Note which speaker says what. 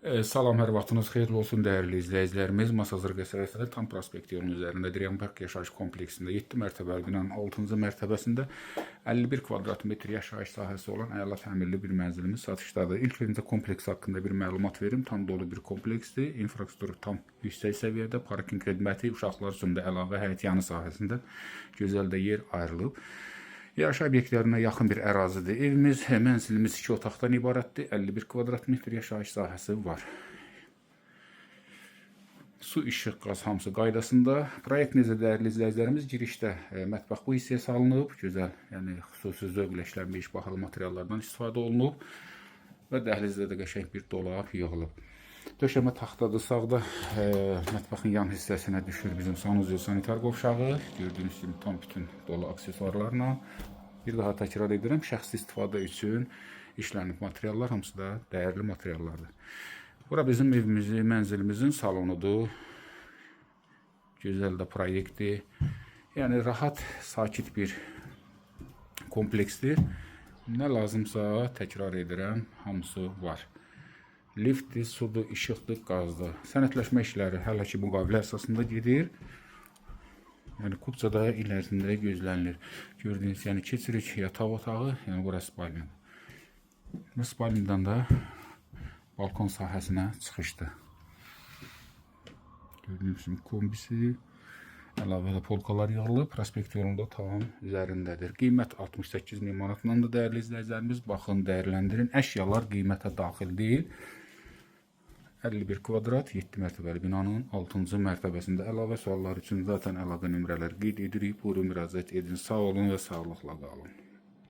Speaker 1: Salam, hər vaxtınız xeyirli olsun dəyərli izləyicilərimiz. Masazır qəsəbəsində tam prospekt yolunun üzərində Diriyan Park yaşayış kompleksində 7 mərtəbəli binanın 6-cı mərtəbəsində 51 kvadrat metr yaşayış sahəsi olan əla təmirli bir mənzilimiz satışdadır. İlk öncə kompleks haqqında bir məlumat verim. Tam dolu bir kompleksdir. İnfrastruktur tam yüksək səviyyədə. Parking xidməti uşaqlar üçün də əlavə həyətyanı sahəsində gözəl də yer ayrılıb. Yaşayış obyektlərinə yaxın bir ərazidir. Evimiz, mənzilimiz 2 otaqdan ibarətdir. 51 kvadrat metr yaşayış sahəsi var. Su, işıq, qaz hamısı qaydasında. Proyekt necə dəyərli izləyicilərimiz? Girişdə mətbəx bu hissəyə salınıb. Gözəl, yəni xüsusi zövqlə işlənmiş bahalı materiallardan istifadə olunub. Və dəhlizdə də qəşəng bir dolab yığılıb. Döşəmə taxtadır. Sağda mətbəxin yan hissəsinə düşür bizim sanuzel sanitar qovşağı. Gördüyünüz kimi tam bütün dolu aksesuarlarla. Bir daha təkrar edirəm, şəxsi istifadə üçün işlənib materiallar hamısı da dəyərli materiallardır. Bura bizim evimizin, mənzilimizin salonudur. Gözəl də proyektdir. Yəni rahat, sakit bir kompleksdir. Nə lazımsa təkrar edirəm, hamısı var. Liftdir, sudur, işıqdır, qazdır. Sənədləşmə işləri hələ ki müqavilə əsasında gedir. Yəni Kupçada il ərzində gözlənilir. Gördüyünüz, yəni keçirik yataq otağı, yəni burası spalniyadır. Və spalniyadan da balkon sahəsinə çıxışdır. Gördüyünüz kimi kombisi, əlavə polkalar yığılıb, prospekt yolunda tam üzərindədir. Qiymət 68.000 manatdan da dəyərli izləyicilərimiz, baxın, dəyərləndirin. Əşyalar qiymətə daxil deyil. 51 kvadrat 7 mərtəbəli binanın 6-cı mərtəbəsində. Əlavə suallar üçün zaten əlaqə nömrələri qeyd edirik. Buyurun müraciət edin. Sağ olun və sağlıqla qalın.